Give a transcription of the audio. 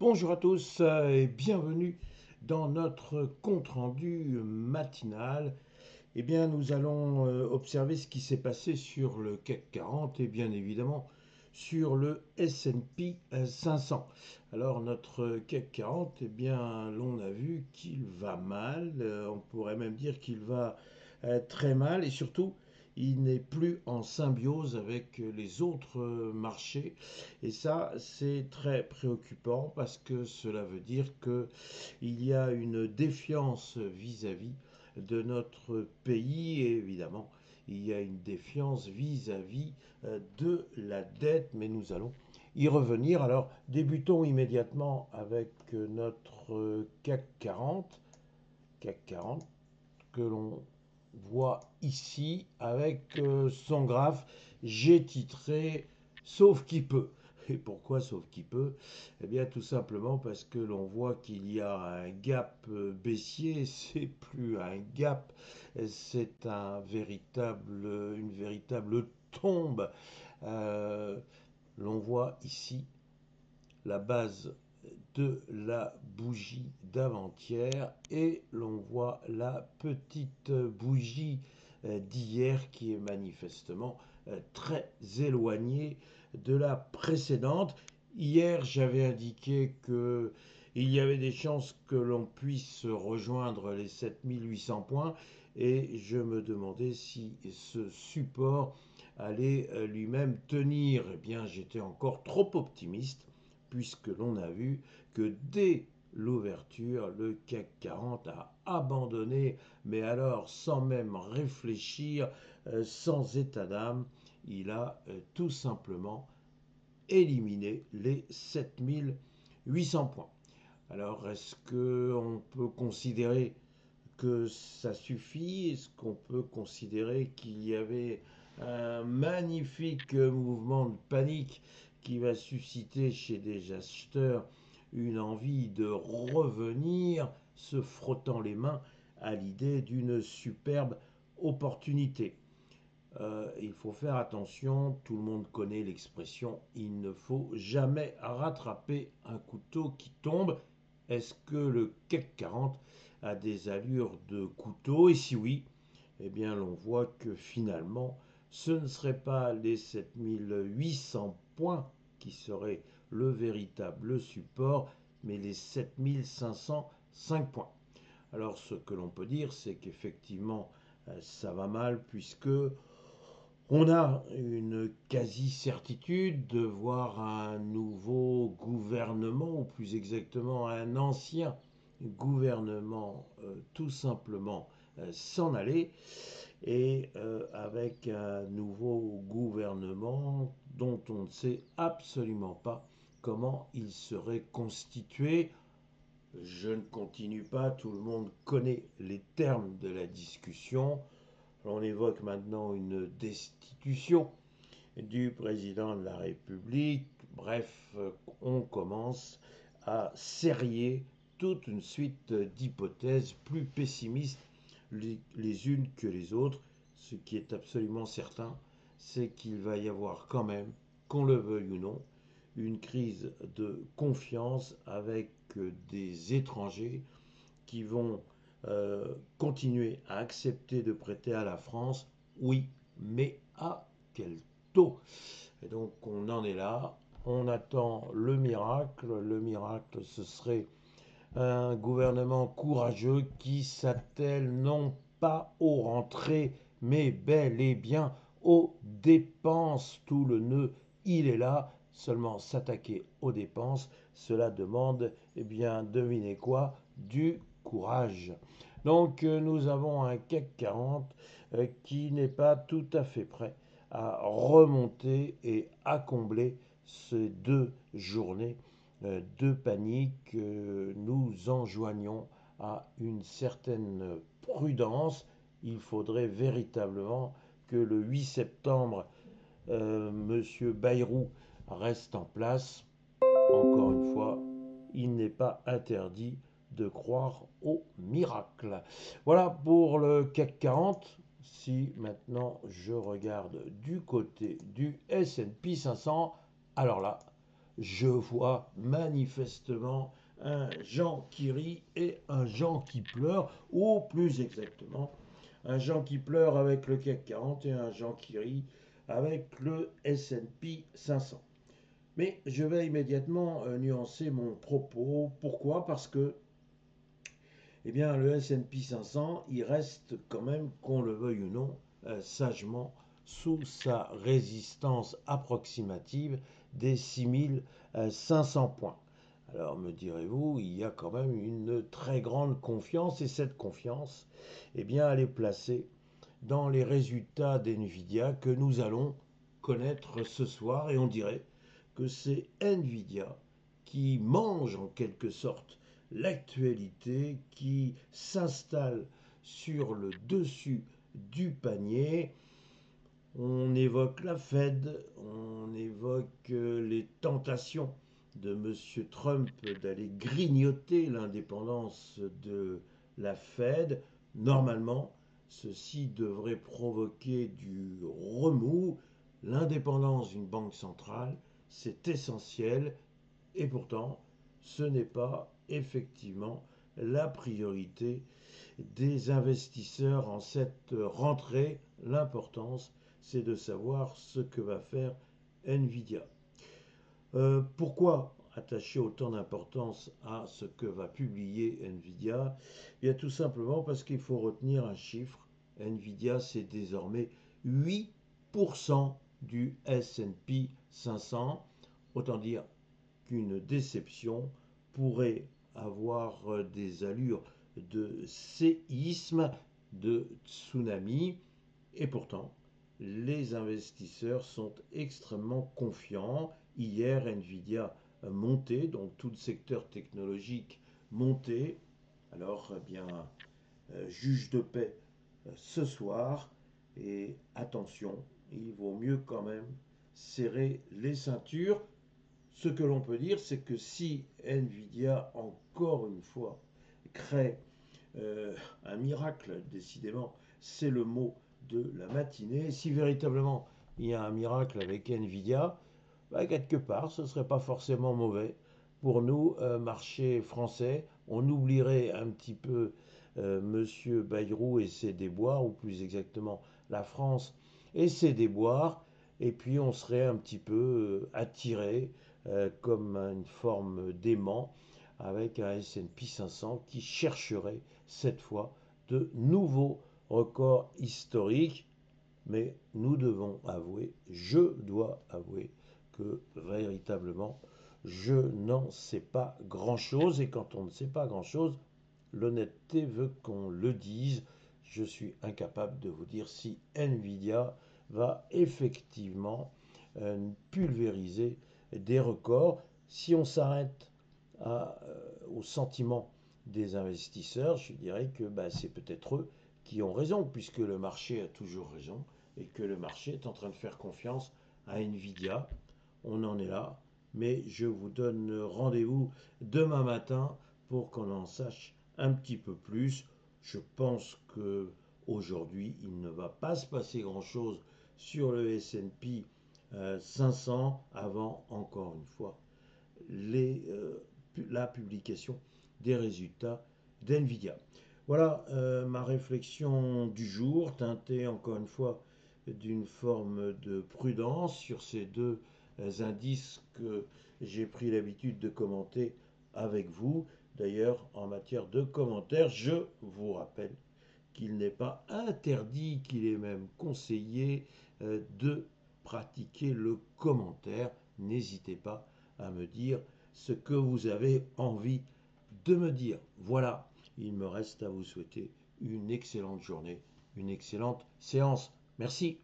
Bonjour à tous et bienvenue dans notre compte-rendu matinal. Eh bien, nous allons observer ce qui s'est passé sur le CAC 40 et bien évidemment sur le S&P 500. Alors, notre CAC 40, eh bien, l'on a vu qu'il va mal, on pourrait même dire qu'il va très mal et surtout, il n'est plus en symbiose avec les autres marchés. Et ça, c'est très préoccupant parce que cela veut dire qu'il y a une défiance vis-à-vis de notre pays et évidemment, il y a une défiance vis-à-vis de la dette, mais nous allons y revenir. Alors, débutons immédiatement avec notre CAC 40, CAC 40 que l'on voit ici avec son graphe. J'ai titré Sauf qui peut. Et pourquoi sauf qui peut? Eh bien tout simplement parce que l'on voit qu'il y a un gap baissier, c'est plus un gap, c'est une véritable tombe. Euh, l'on voit ici la base de la bougie d'avant-hier et l'on voit la petite bougie d'hier qui est manifestement très éloignée de la précédente. Hier, j'avais indiqué que il y avait des chances que l'on puisse rejoindre les 7800 points et je me demandais si ce support allait lui-même tenir. Eh bien, j'étais encore trop optimiste puisque l'on a vu que dès l'ouverture, le CAC 40 a abandonné, mais alors sans même réfléchir, sans état d'âme, il a tout simplement éliminé les 7800 points. Alors, est-ce qu'on peut considérer que ça suffit? Est-ce qu'on peut considérer qu'il y avait un magnifique mouvement de panique qui va susciter chez des acheteurs une envie de revenir se frottant les mains à l'idée d'une superbe opportunité? Il faut faire attention, tout le monde connaît l'expression il ne faut jamais rattraper un couteau qui tombe. Est-ce que le CAC 40 a des allures de couteau? Et si oui, eh bien l'on voit que finalement ce ne serait pas les 7800 points qui seraient le véritable support, mais les 7505 points. Alors ce que l'on peut dire, c'est qu'effectivement ça va mal puisque on a une quasi-certitude de voir un nouveau gouvernement, ou plus exactement un ancien gouvernement, tout simplement s'en aller, et avec un nouveau gouvernement dont on ne sait absolument pas comment il serait constitué. Je ne continue pas, tout le monde connaît les termes de la discussion. On évoque maintenant une destitution du président de la République. Bref, on commence à serrer toute une suite d'hypothèses plus pessimistes les unes que les autres. Ce qui est absolument certain, c'est qu'il va y avoir quand même, qu'on le veuille ou non, une crise de confiance avec des étrangers qui vont continuer à accepter de prêter à la France, oui, mais à quel taux? Et donc on en est là, on attend le miracle. Le miracle, ce serait un gouvernement courageux qui s'attelle non pas aux rentrées, mais bel et bien aux dépenses. Tout le nœud, il est là. Seulement s'attaquer aux dépenses, cela demande, eh bien, devinez quoi? Du courage. Donc nous avons un CAC 40 qui n'est pas tout à fait prêt à remonter et à combler ces deux journées de panique. Nous enjoignons à une certaine prudence. Il faudrait véritablement que le 8 septembre, M. Bayrou reste en place. Encore une fois, il n'est pas interdit de croire au miracle. Voilà pour le CAC 40. Si maintenant je regarde du côté du S&P 500, alors là, je vois manifestement un Jean qui rit et un Jean qui pleure, ou plus exactement, un Jean qui pleure avec le CAC 40 et un Jean qui rit avec le S&P 500. Mais je vais immédiatement nuancer mon propos. Pourquoi? Parce que eh bien, le S&P 500, il reste quand même, qu'on le veuille ou non, sagement sous sa résistance approximative des 6500 points. Alors me direz-vous, il y a quand même une très grande confiance et cette confiance, eh bien, elle est placée dans les résultats d'NVIDIA que nous allons connaître ce soir et on dirait que c'est NVIDIA qui mange en quelque sorte l'actualité, qui s'installe sur le dessus du panier. On évoque la Fed, on évoque les tentations de M. Trump d'aller grignoter l'indépendance de la Fed. Normalement, ceci devrait provoquer du remous. L'indépendance d'une banque centrale, c'est essentiel et pourtant, ce n'est pas effectivement la priorité des investisseurs en cette rentrée. L'importance, c'est de savoir ce que va faire Nvidia. Pourquoi attacher autant d'importance à ce que va publier Nvidia? Eh bien, tout simplement parce qu'il faut retenir un chiffre. Nvidia, c'est désormais 8% du S&P 500. Autant dire qu'une déception pourrait avoir des allures de séisme, de tsunami, et pourtant, les investisseurs sont extrêmement confiants. Hier, Nvidia montait, donc tout le secteur technologique montait. Alors, eh bien, juge de paix ce soir. Et attention, il vaut mieux quand même serrer les ceintures. Ce que l'on peut dire, c'est que si Nvidia, encore une fois, crée un miracle, décidément, c'est le mot de la matinée, si véritablement il y a un miracle avec Nvidia, bah, quelque part, ce ne serait pas forcément mauvais. Pour nous, marché français, on oublierait un petit peu Monsieur Bayrou et ses déboires, ou plus exactement la France et ses déboires, et puis on serait un petit peu attiré comme une forme d'aimant avec un S&P 500 qui chercherait cette fois de nouveaux records historiques. Mais nous devons avouer, je dois avouer, que véritablement, je n'en sais pas grand-chose. Et quand on ne sait pas grand-chose, l'honnêteté veut qu'on le dise. Je suis incapable de vous dire si Nvidia va effectivement pulvériser des records. Si on s'arrête au sentiment des investisseurs, je dirais que bah, c'est peut-être eux qui ont raison, puisque le marché a toujours raison et que le marché est en train de faire confiance à Nvidia. On en est là, mais je vous donne rendez-vous demain matin pour qu'on en sache un petit peu plus. Je pense que aujourd'hui, il ne va pas se passer grand-chose sur le S&P 500 avant, encore une fois, la publication des résultats d'NVIDIA. Voilà ma réflexion du jour, teintée encore une fois d'une forme de prudence sur ces deux indices que j'ai pris l'habitude de commenter avec vous. D'ailleurs, en matière de commentaires, je vous rappelle qu'il n'est pas interdit, qu'il est même conseillé de pratiquer le commentaire. N'hésitez pas à me dire ce que vous avez envie de me dire. Voilà, il me reste à vous souhaiter une excellente journée, une excellente séance. Merci.